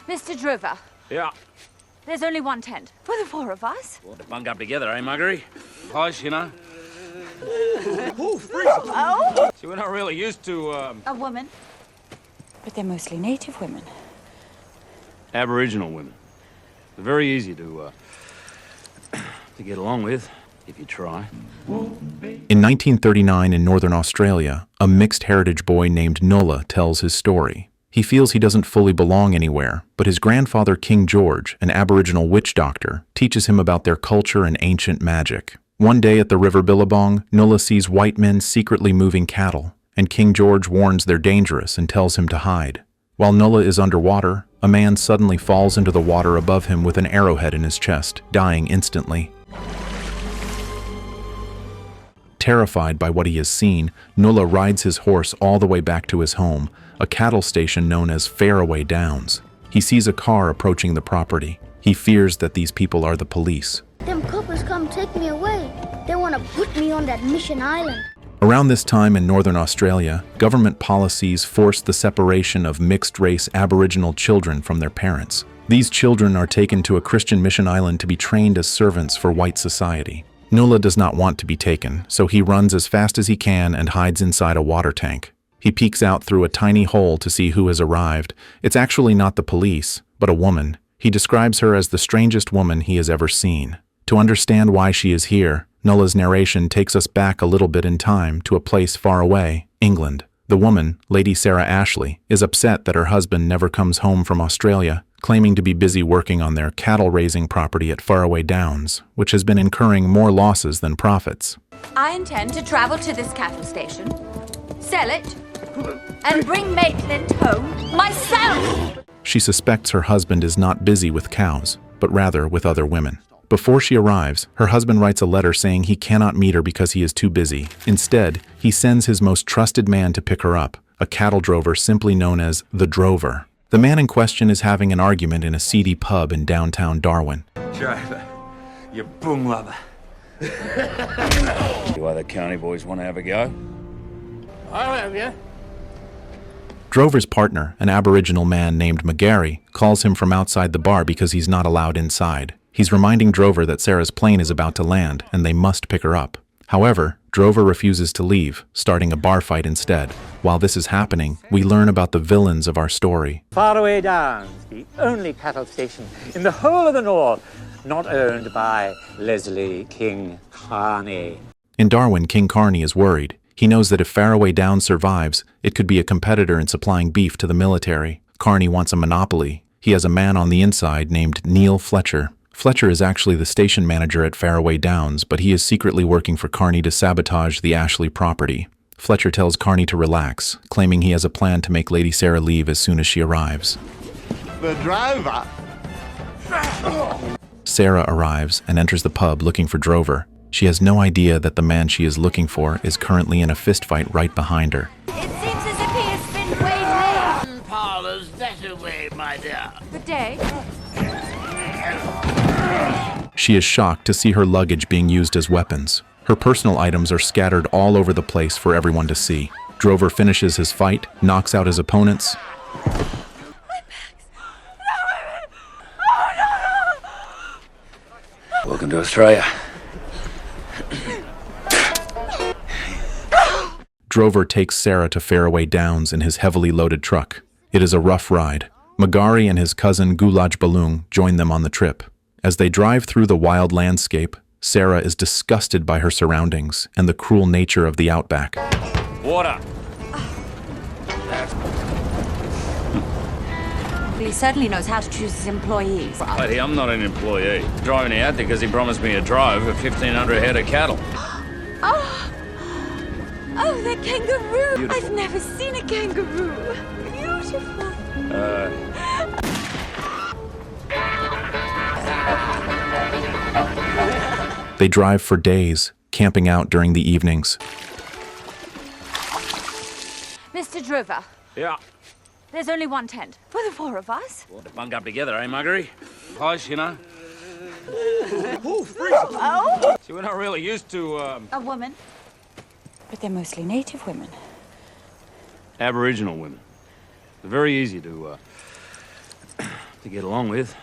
Mr. Drover. Yeah. There's only one tent for the four of us. Well, to bunk up together, eh, Muggery? Hush, you know. Oh? See, we're not really used to, A woman. But they're mostly native women. Aboriginal women. They're very easy to get along with, if you try. In 1939 in Northern Australia, a mixed heritage boy named Nulla tells his story. He feels he doesn't fully belong anywhere, but his grandfather King George, an Aboriginal witch doctor, teaches him about their culture and ancient magic. One day at the River Billabong, Nulla sees white men secretly moving cattle, and King George warns they're dangerous and tells him to hide. While Nulla is underwater, a man suddenly falls into the water above him with an arrowhead in his chest, dying instantly. Terrified by what he has seen, Nulla rides his horse all the way back to his home, a cattle station known as Faraway Downs. He sees a car approaching the property. He fears that these people are the police. Them coppers come take me away. They want to put me on that mission island. Around this time in Northern Australia, government policies forced the separation of mixed-race Aboriginal children from their parents. These children are taken to a Christian mission island to be trained as servants for white society. Nulla does not want to be taken, so he runs as fast as he can and hides inside a water tank. He peeks out through a tiny hole to see who has arrived. It's actually not the police, but a woman. He describes her as the strangest woman he has ever seen. To understand why she is here, Nulla's narration takes us back a little bit in time to a place far away, England. The woman, Lady Sarah Ashley, is upset that her husband never comes home from Australia, claiming to be busy working on their cattle-raising property at Faraway Downs, which has been incurring more losses than profits. I intend to travel to this cattle station, sell it, and bring Maitland home myself! She suspects her husband is not busy with cows, but rather with other women. Before she arrives, her husband writes a letter saying he cannot meet her because he is too busy. Instead, he sends his most trusted man to pick her up, a cattle drover simply known as the Drover. The man in question is having an argument in a seedy pub in downtown Darwin. Drover, you boom lover. You other county boys want to have a go? I'll have you. Drover's partner, an Aboriginal man named McGarry, calls him from outside the bar because he's not allowed inside. He's reminding Drover that Sarah's plane is about to land and they must pick her up. However, Drover refuses to leave, starting a bar fight instead. While this is happening, we learn about the villains of our story. Faraway Downs, the only cattle station in the whole of the north not owned by Leslie King Carney. In Darwin, King Carney is worried. He knows that if Faraway Downs survives, it could be a competitor in supplying beef to the military. Carney wants a monopoly. He has a man on the inside named Neil Fletcher. Fletcher is actually the station manager at Faraway Downs, but he is secretly working for Carney to sabotage the Ashley property. Fletcher tells Carney to relax, claiming he has a plan to make Lady Sarah leave as soon as she arrives. The Drover. Sarah arrives and enters the pub looking for Drover. She has no idea that the man she is looking for is currently in a fistfight right behind her. It seems as if he has been waylaid. Parlour's that away, my dear. Good day. She is shocked to see her luggage being used as weapons. Her personal items are scattered all over the place for everyone to see. Drover finishes his fight, knocks out his opponents. Welcome to Australia. Drover takes Sarah to Faraway Downs in his heavily loaded truck. It is a rough ride. Magari and his cousin Gulaj Balung join them on the trip. As they drive through the wild landscape, Sarah is disgusted by her surroundings and the cruel nature of the outback. Water. He certainly knows how to choose his employees. Lady, I'm not an employee. Driving me out there because he promised me a drive of 1,500 head of cattle. Oh, that kangaroo! Beautiful. I've never seen a kangaroo. Beautiful. They drive for days, camping out during the evenings. Mr. Drover, Yeah. there's only one tent for the four of us. Well, to bunk up together, eh, Muggery? Hush, you know. Oh? See, we're not really used to, A woman. But they're mostly native women. Aboriginal women. They're very easy to to get along with.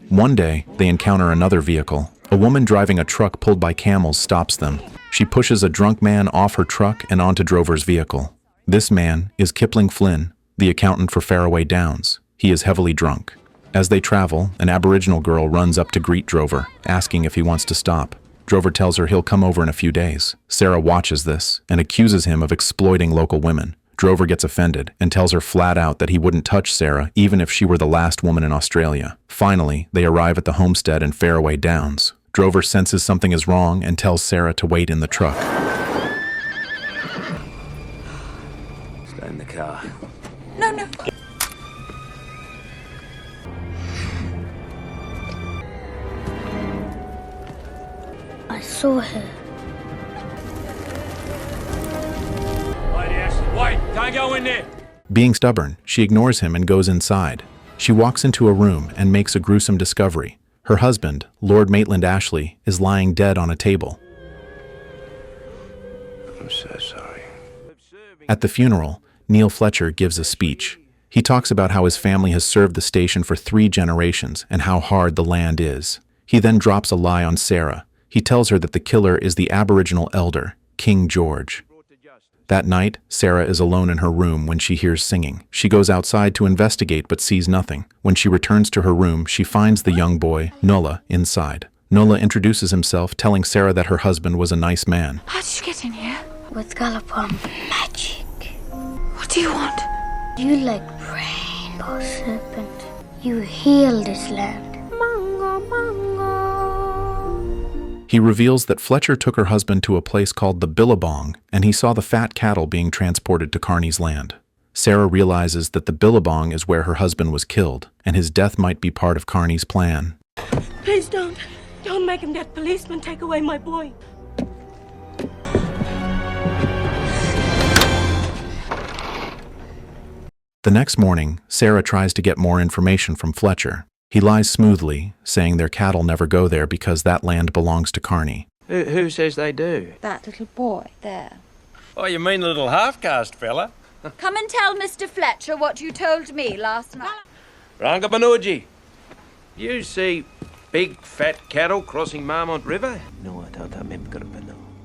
One day, they encounter another vehicle. A woman driving a truck pulled by camels stops them. She pushes a drunk man off her truck and onto Drover's vehicle. This man is Kipling Flynn, the accountant for Faraway Downs. He is heavily drunk. As they travel, an Aboriginal girl runs up to greet Drover, asking if he wants to stop. Drover tells her he'll come over in a few days. Sarah watches this and accuses him of exploiting local women. Drover gets offended and tells her flat out that he wouldn't touch Sarah even if she were the last woman in Australia. Finally, they arrive at the homestead in Faraway Downs. Drover senses something is wrong and tells Sarah to wait in the truck. Stay in the car. No. I saw her. Wait, can't go in there. Being stubborn, she ignores him and goes inside. She walks into a room and makes a gruesome discovery. Her husband, Lord Maitland Ashley, is lying dead on a table. I'm so sorry. At the funeral, Neil Fletcher gives a speech. He talks about how his family has served the station for 3 generations and how hard the land is. He then drops a lie on Sarah. He tells her that the killer is the Aboriginal elder, King George. That night, Sarah is alone in her room when she hears singing. She goes outside to investigate but sees nothing. When she returns to her room, she finds the young boy, Nulla, inside. Nulla introduces himself, telling Sarah that her husband was a nice man. How did you get in here? With Gallopon magic. What do you want? You like brain or serpent. You heal this land. Mango, mango. He reveals that Fletcher took her husband to a place called the Billabong, and he saw the fat cattle being transported to Carney's land. Sarah realizes that the Billabong is where her husband was killed, and his death might be part of Carney's plan. Please don't. Don't make him that policeman take away my boy. The next morning, Sarah tries to get more information from Fletcher. He lies smoothly, saying their cattle never go there because that land belongs to Carney. Who says they do? That little boy there. Oh, you mean the little half-caste fella? Come and tell Mr. Fletcher what you told me last night. Rangabanuji. You see big fat cattle crossing Marmont River? No, I don't remember.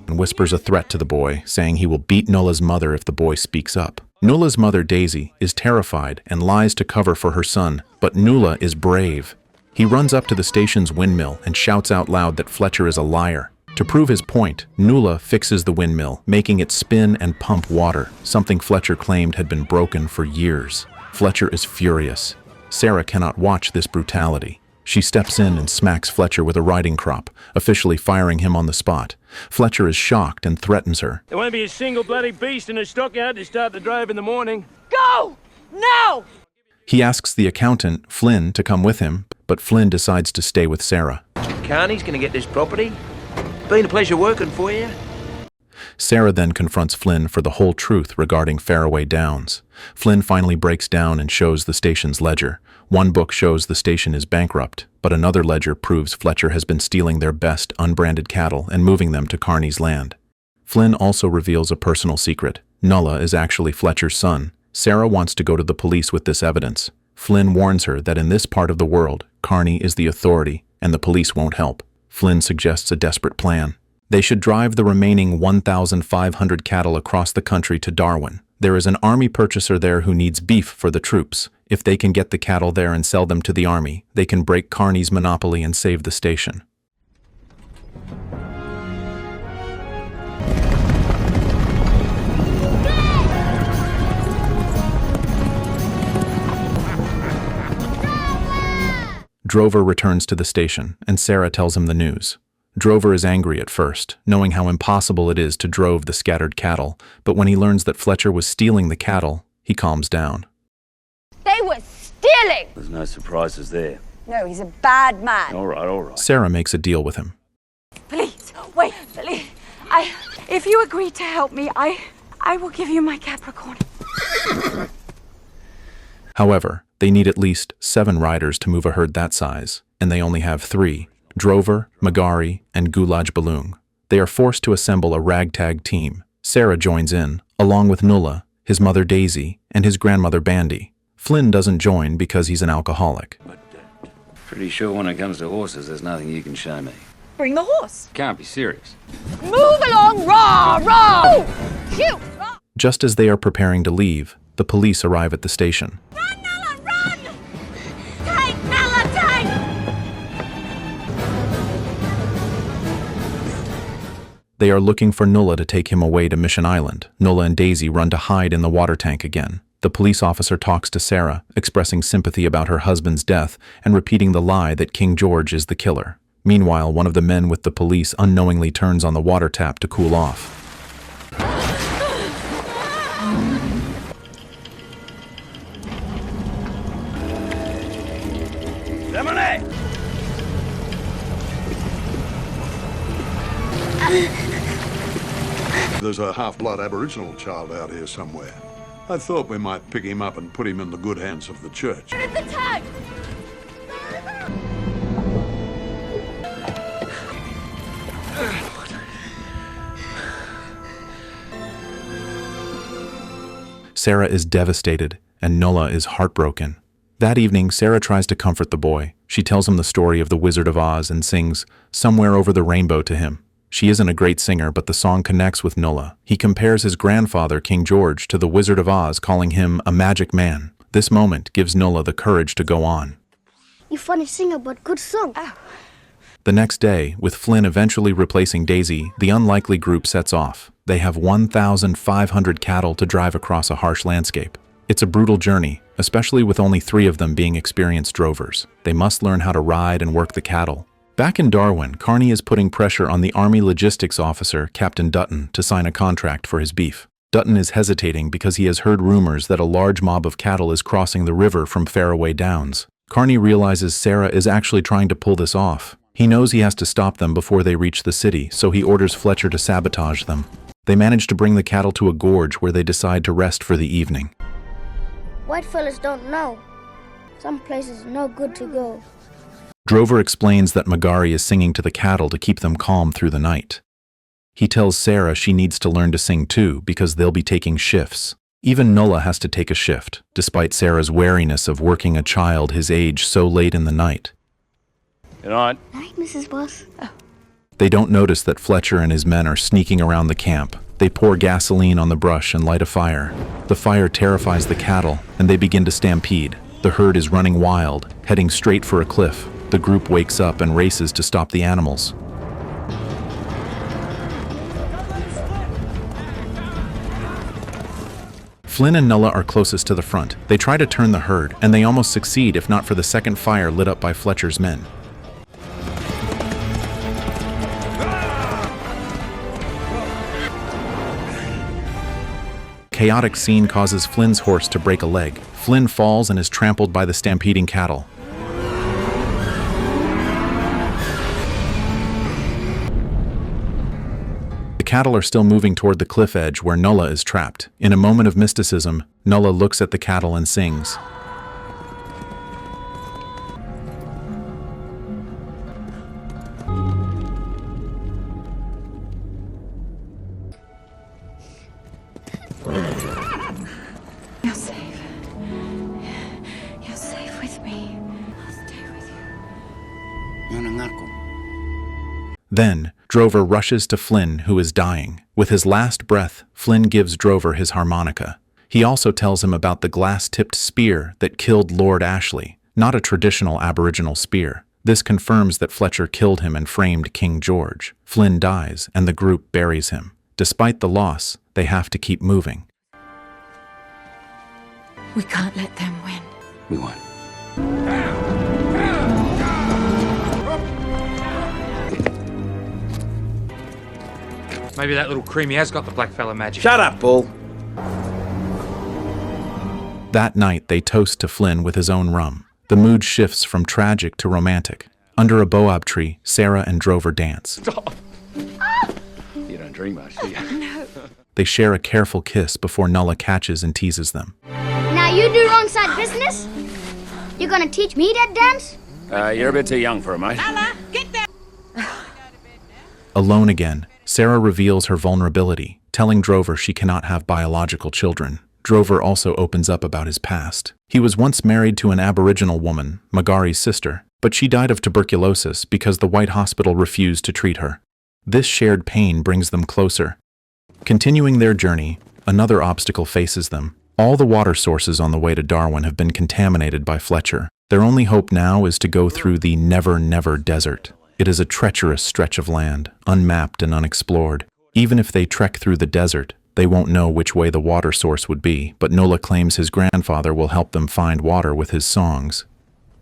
And whispers a threat to the boy, saying he will beat Nulla's mother if the boy speaks up. Nulla's mother, Daisy, is terrified and lies to cover for her son, but Nulla is brave. He runs up to the station's windmill and shouts out loud that Fletcher is a liar. To prove his point, Nulla fixes the windmill, making it spin and pump water, something Fletcher claimed had been broken for years. Fletcher is furious. Sarah cannot watch this brutality. She steps in and smacks Fletcher with a riding crop, officially firing him on the spot. Fletcher is shocked and threatens her. There won't be a single bloody beast in a stockyard to start the drive in the morning. Go! Now! He asks the accountant, Flynn, to come with him, but Flynn decides to stay with Sarah. Carney's gonna get this property. Been a pleasure working for you. Sarah then confronts Flynn for the whole truth regarding Faraway Downs. Flynn finally breaks down and shows the station's ledger. One book shows the station is bankrupt, but another ledger proves Fletcher has been stealing their best unbranded cattle and moving them to Carney's land. Flynn also reveals a personal secret. Nulla is actually Fletcher's son. Sarah wants to go to the police with this evidence. Flynn warns her that in this part of the world, Carney is the authority and the police won't help. Flynn suggests a desperate plan. They should drive the remaining 1,500 cattle across the country to Darwin. There is an army purchaser there who needs beef for the troops. If they can get the cattle there and sell them to the army, they can break Carney's monopoly and save the station. Drover returns to the station, and Sarah tells him the news. Drover is angry at first, knowing how impossible it is to drove the scattered cattle, but when he learns that Fletcher was stealing the cattle, he calms down. They were stealing! There's no surprises there. No, he's a bad man. All right. Sarah makes a deal with him. Please, wait, please. If you agree to help me, I will give you my Capricorn. However, they need at least 7 riders to move a herd that size, and they only have 3, Drover, Magari, and Gulaj Balung. They are forced to assemble a ragtag team. Sarah joins in, along with Nulla, his mother Daisy, and his grandmother Bandy. Flynn doesn't join because he's an alcoholic. Pretty sure when it comes to horses, there's nothing you can show me. Bring the horse. Can't be serious. Move along, rah, rah! Shoot! Rah. Just as they are preparing to leave, the police arrive at the station. Run, Nella, run! Take, Nella, take! They are looking for Nulla to take him away to Mission Island. Nulla and Daisy run to hide in the water tank again. The police officer talks to Sarah, expressing sympathy about her husband's death and repeating the lie that King George is the killer. Meanwhile, one of the men with the police unknowingly turns on the water tap to cool off. There's a half-blood Aboriginal child out here somewhere. I thought we might pick him up and put him in the good hands of the church. Where is the tag? Sarah is devastated, and Nulla is heartbroken. That evening, Sarah tries to comfort the boy. She tells him the story of the Wizard of Oz and sings "Somewhere Over the Rainbow" to him. She isn't a great singer, but the song connects with Nulla. He compares his grandfather, King George, to the Wizard of Oz, calling him a magic man. This moment gives Nulla the courage to go on. You funny singer, but good song. The next day, with Flynn eventually replacing Daisy, the unlikely group sets off. They have 1,500 cattle to drive across a harsh landscape. It's a brutal journey, especially with only 3 of them being experienced drovers. They must learn how to ride and work the cattle. Back in Darwin, Carney is putting pressure on the Army logistics officer, Captain Dutton, to sign a contract for his beef. Dutton is hesitating because he has heard rumors that a large mob of cattle is crossing the river from Faraway Downs. Carney realizes Sarah is actually trying to pull this off. He knows he has to stop them before they reach the city, so he orders Fletcher to sabotage them. They manage to bring the cattle to a gorge where they decide to rest for the evening. White fellas don't know. Some places are no good to go. Drover explains that Magari is singing to the cattle to keep them calm through the night. He tells Sarah she needs to learn to sing too because they'll be taking shifts. Even Nulla has to take a shift, despite Sarah's wariness of working a child his age so late in the night. Good night. Night, Mrs. Boss. They don't notice that Fletcher and his men are sneaking around the camp. They pour gasoline on the brush and light a fire. The fire terrifies the cattle, and they begin to stampede. The herd is running wild, heading straight for a cliff. The group wakes up and races to stop the animals. Flynn and Nulla are closest to the front. They try to turn the herd, and they almost succeed if not for the second fire lit up by Fletcher's men. Chaotic scene causes Flynn's horse to break a leg. Flynn falls and is trampled by the stampeding cattle. The cattle are still moving toward the cliff edge where Nulla is trapped. In a moment of mysticism, Nulla looks at the cattle and sings. You're safe. You're safe with me. I'll stay with you. Then, Drover rushes to Flynn, who is dying. With his last breath, Flynn gives Drover his harmonica. He also tells him about the glass-tipped spear that killed Lord Ashley, not a traditional Aboriginal spear. This confirms that Fletcher killed him and framed King George. Flynn dies, and the group buries him. Despite the loss, they have to keep moving. We can't let them win. We won. Maybe that little creamy has got the blackfella magic. Shut up, Bull. That night, they toast to Flynn with his own rum. The mood shifts from tragic to romantic. Under a boab tree, Sarah and Drover dance. You don't drink much, do you? They share a careful kiss before Nulla catches and teases them. Now you do wrong side business? You gonna teach me that dance? You're a bit too young for a mate. Alone again, Sarah reveals her vulnerability, telling Drover she cannot have biological children. Drover also opens up about his past. He was once married to an Aboriginal woman, Magari's sister. but she died of tuberculosis because the White Hospital refused to treat her. This shared pain brings them closer. Continuing their journey, another obstacle faces them. All the water sources on the way to Darwin have been contaminated by Fletcher. Their only hope now is to go through the Never Never Desert. It is a treacherous stretch of land, unmapped and unexplored. Even if they trek through the desert, they won't know which way the water source would be, but Nola claims his grandfather will help them find water with his songs.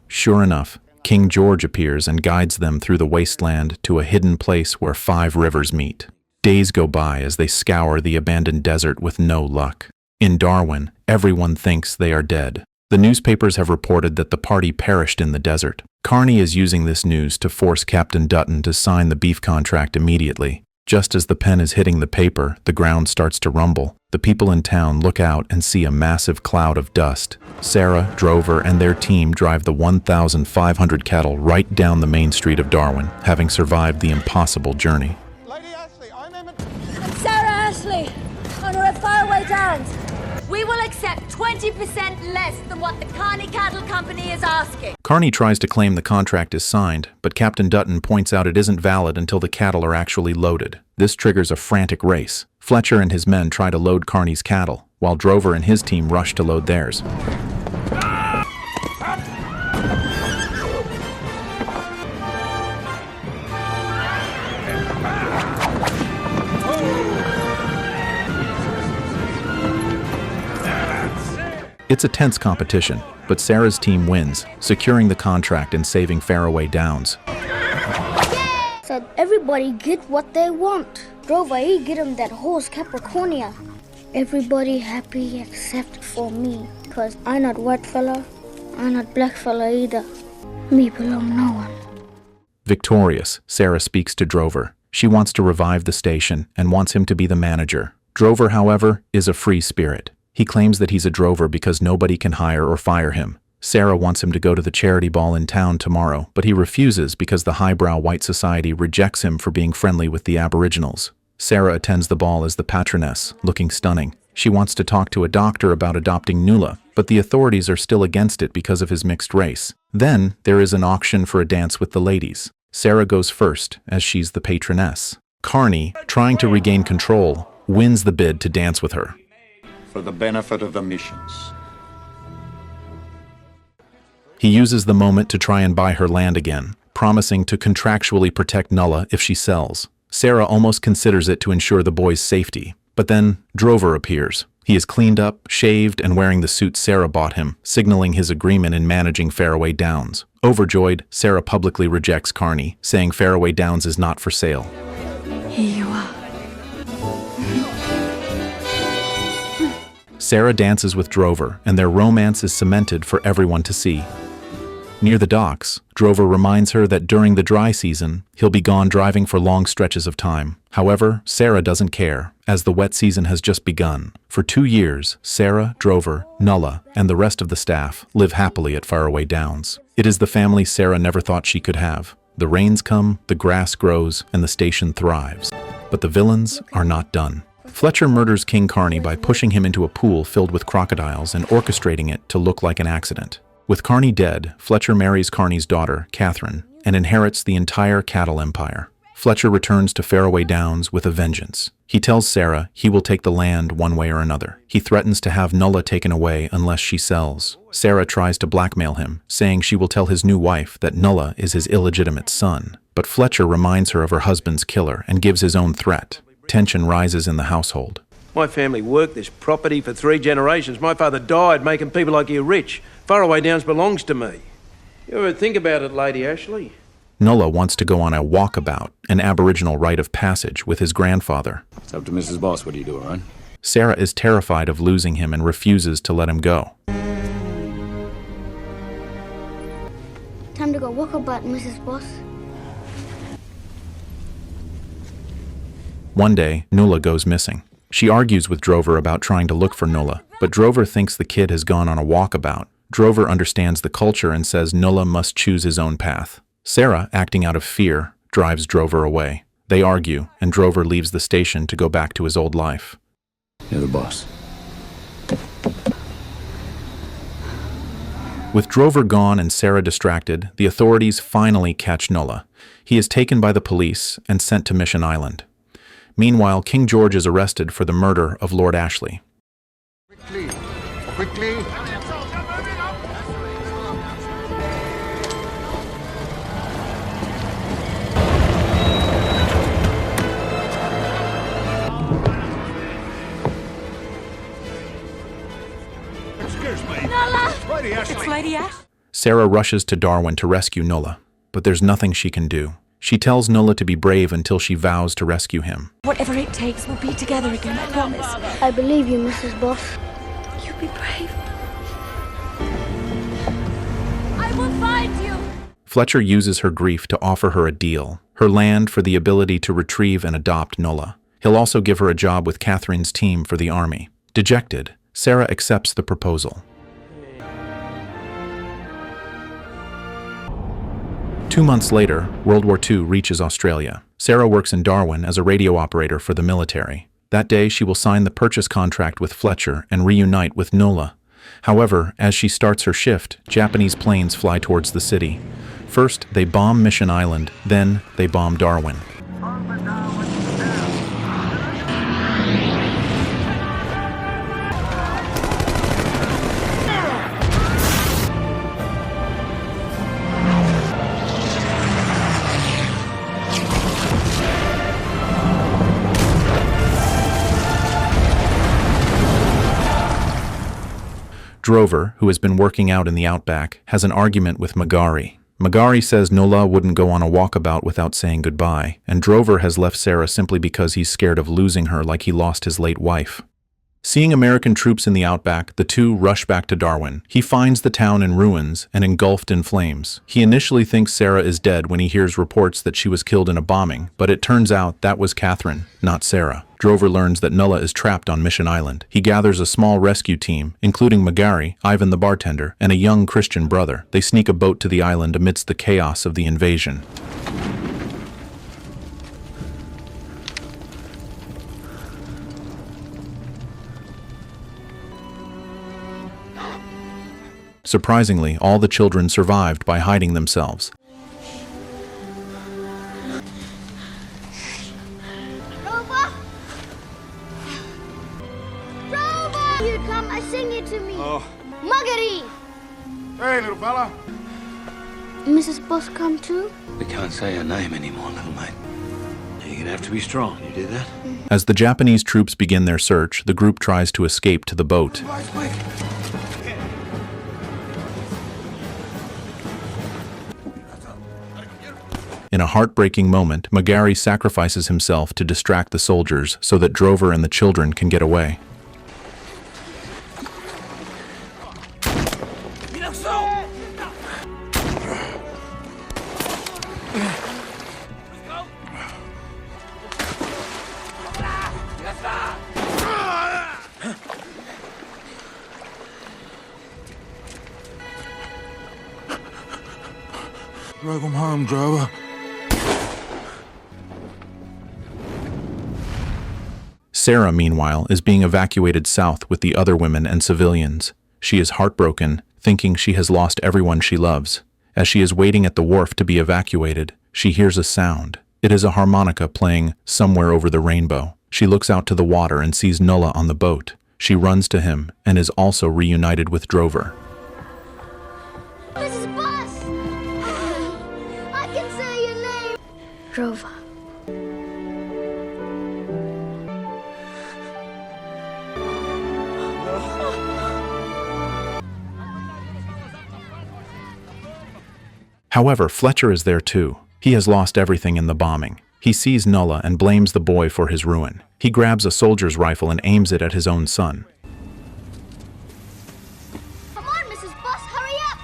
Sure enough, King George appears and guides them through the wasteland to a hidden place where 5 rivers meet. Days go by as they scour the abandoned desert with no luck. In Darwin, everyone thinks they are dead. The newspapers have reported that the party perished in the desert. Carney is using this news to force Captain Dutton to sign the beef contract immediately. Just as the pen is hitting the paper, the ground starts to rumble. The people in town look out and see a massive cloud of dust. Sarah, Drover, and their team drive the 1,500 cattle right down the main street of Darwin, having survived the impossible journey. I'm Sarah Ashley, owner of Faraway Downs. We will accept 20% less than what the Carney Cattle Company is asking. Carney tries to claim the contract is signed, but Captain Dutton points out it isn't valid until the cattle are actually loaded. This triggers a frantic race. Fletcher and his men try to load Carney's cattle, while Drover and his team rush to load theirs. It's a tense competition, but Sarah's team wins, securing the contract and saving Faraway Downs. So everybody get what they want. Drover, he get him that horse Capricornia. Everybody happy except for me, cause I not white fella, I not black fella either. Me belong no one. Victorious, Sarah speaks to Drover. She wants to revive the station and wants him to be the manager. Drover, however, is a free spirit. He claims that he's a drover because nobody can hire or fire him. Sarah wants him to go to the charity ball in town tomorrow, but he refuses because the highbrow white society rejects him for being friendly with the Aboriginals. Sarah attends the ball as the patroness, looking stunning. She wants to talk to a doctor about adopting Nuala, but the authorities are still against it because of his mixed race. Then, there is an auction for a dance with the ladies. Sarah goes first, as she's the patroness. Carney, trying to regain control, wins the bid to dance with her. For the benefit of the missions. He uses the moment to try and buy her land again, promising to contractually protect Nuala if she sells. Sarah almost considers it to ensure the boy's safety, but then Drover appears. He is cleaned up, shaved, and wearing the suit Sarah bought him, signaling his agreement in managing Faraway Downs. Overjoyed, Sarah publicly rejects Carney, saying Faraway Downs is not for sale. Here you are. Sarah dances with Drover, and their romance is cemented for everyone to see. Near the docks, Drover reminds her that during the dry season, he'll be gone driving for long stretches of time. However, Sarah doesn't care, as the wet season has just begun. For 2 years, Sarah, Drover, Nuala, and the rest of the staff live happily at Faraway Downs. It is the family Sarah never thought she could have. The rains come, the grass grows, and the station thrives. But the villains are not done. Fletcher murders King Carney by pushing him into a pool filled with crocodiles and orchestrating it to look like an accident. With Carney dead, Fletcher marries Carney's daughter, Catherine, and inherits the entire cattle empire. Fletcher returns to Faraway Downs with a vengeance. He tells Sarah he will take the land one way or another. He threatens to have Nuala taken away unless she sells. Sarah tries to blackmail him, saying she will tell his new wife that Nuala is his illegitimate son. But Fletcher reminds her of her husband's killer and gives his own threat. Tension rises in the household. My family worked this property for 3 generations. My father died making people like you rich. Faraway Downs belongs to me. You ever think about it, Lady Ashley? Nuala wants to go on a walkabout, an Aboriginal rite of passage, with his grandfather. It's up to Mrs. Boss. What do you do, all right? Sarah is terrified of losing him and refuses to let him go. Time to go walk about, Mrs. Boss. One day, Nuala goes missing. She argues with Drover about trying to look for Nuala, but Drover thinks the kid has gone on a walkabout. Drover understands the culture and says Nuala must choose his own path. Sarah, acting out of fear, drives Drover away. They argue, and Drover leaves the station to go back to his old life. You're the boss. With Drover gone and Sarah distracted, the authorities finally catch Nola. He is taken by the police and sent to Mission Island. Meanwhile, King George is arrested for the murder of Lord Ashley. Quickly! Quickly! Excuse me. Nola! Lady Ashley! It's Lady Ash. Sarah rushes to Darwin to rescue Nola, but there's nothing she can do. She tells Nola to be brave until she vows to rescue him. Whatever it takes, we'll be together again, I promise. I believe you, Mrs. Boss. You be brave. I will find you! Fletcher uses her grief to offer her a deal, her land for the ability to retrieve and adopt Nola. He'll also give her a job with Catherine's team for the army. Dejected, Sarah accepts the proposal. 2 months later, World War II reaches Australia. Sarah works in Darwin as a radio operator for the military. That day, she will sign the purchase contract with Fletcher and reunite with Nola. However, as she starts her shift, Japanese planes fly towards the city. First, they bomb Mission Island, then they bomb Darwin. Drover, who has been working out in the outback, has an argument with Magari. Magari says Nola wouldn't go on a walkabout without saying goodbye, and Drover has left Sarah simply because he's scared of losing her like he lost his late wife. Seeing American troops in the outback, the two rush back to Darwin. He finds the town in ruins and engulfed in flames. He initially thinks Sarah is dead when he hears reports that she was killed in a bombing, but it turns out that was Catherine, not Sarah. Drover learns that Nola is trapped on Mission Island. He gathers a small rescue team, including Magari, Ivan the bartender, and a young Christian brother. They sneak a boat to the island amidst the chaos of the invasion. Surprisingly, all the children survived by hiding themselves. Rover! Rover! You come, I sing you to me. Oh. Muggary! Hey, little fella. Mrs. Boss come too? We can't say her name anymore, little mate. You're gonna have to be strong. You do that? As the Japanese troops begin their search, the group tries to escape to the boat. In a heartbreaking moment, Magari sacrifices himself to distract the soldiers so that Drover and the children can get away. Drag him home, Drover. Sarah, meanwhile, is being evacuated south with the other women and civilians. She is heartbroken, thinking she has lost everyone she loves. As she is waiting at the wharf to be evacuated, she hears a sound. It is a harmonica playing Somewhere Over the Rainbow. She looks out to the water and sees Nola on the boat. She runs to him and is also reunited with Drover. Mrs. Boss! I can say your name! Drover. However, Fletcher is there too. He has lost everything in the bombing. He sees Nola and blames the boy for his ruin. He grabs a soldier's rifle and aims it at his own son. Come on, Mrs. Boss, hurry up!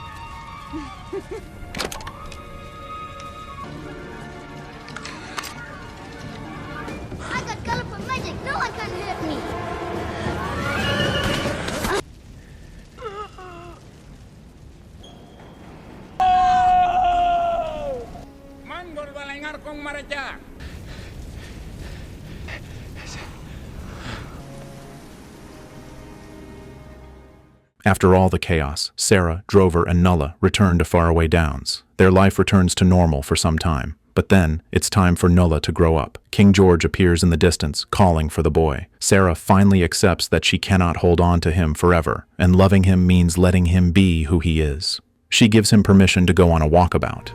I got colorful magic. No one can hurt me. After all the chaos, Sarah, Drover, and Nulla return to Faraway Downs. Their life returns to normal for some time. But then, it's time for Nulla to grow up. King George appears in the distance, calling for the boy. Sarah finally accepts that she cannot hold on to him forever, and loving him means letting him be who he is. She gives him permission to go on a walkabout.